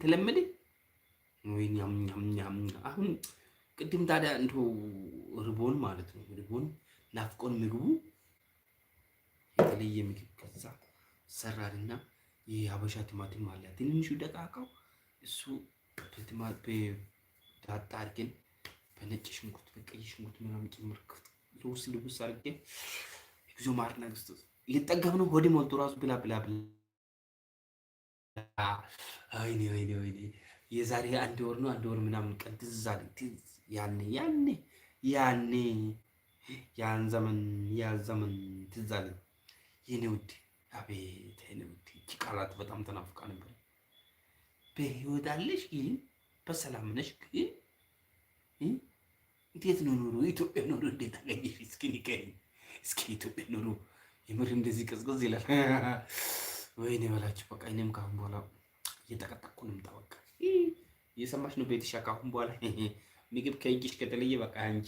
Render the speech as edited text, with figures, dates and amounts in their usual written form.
ተለመደ ወይ ኛም ኛም ኛም። አሁን ቅድም ታዲያ እንደው ርቦን ማለት ነው ርቦን ናፍቆን ምግቡ የተለየ ምግብ ከዛ ሰራንና የሀበሻ ቲማቲም አለ ትንሹ ደቃቃው እሱ በዳጣ አድርገን በነጭ ሽንኩርት በቀይ ሽንኩርት ምናምን ጭምር ልውስ አድርጌ እግዚኦ ማርና ክርስቶስ ሊጠገብ ነው ሆዴ ሞልቶ ራሱ ብላ ብላ ብላ። ወይኔ ወይኔ ወይኔ የዛሬ አንድ ወር ምናምን ቀን ትዝ አለኝ። ያኔ ያን ዘመን ትዝ አለኝ የኔ ውድ። አቤት የኔ ውድ እቺ ቃላት በጣም ተናፍቃ ነበር። በህይወት አለሽ ግን በሰላም ነሽ ግን እንዴት ነው ኑሮ? ኢትዮጵያ ኑሮ እንዴት አገኘሽ? እስኪ ንገሪኝ እስኪ። ኢትዮጵያ ኑሮ የምር እንደዚህ ቅዝቅዝ ይላል? ወይኔ በላችሁ። በቃ እኔም ካሁን በኋላ እየተቀጠቅኩ ነው የምጠበቅ። እየሰማሽ ነው ቤትሻ? ካሁን በኋላ ምግብ ከእጅሽ ከተለየ በቃ አንቺ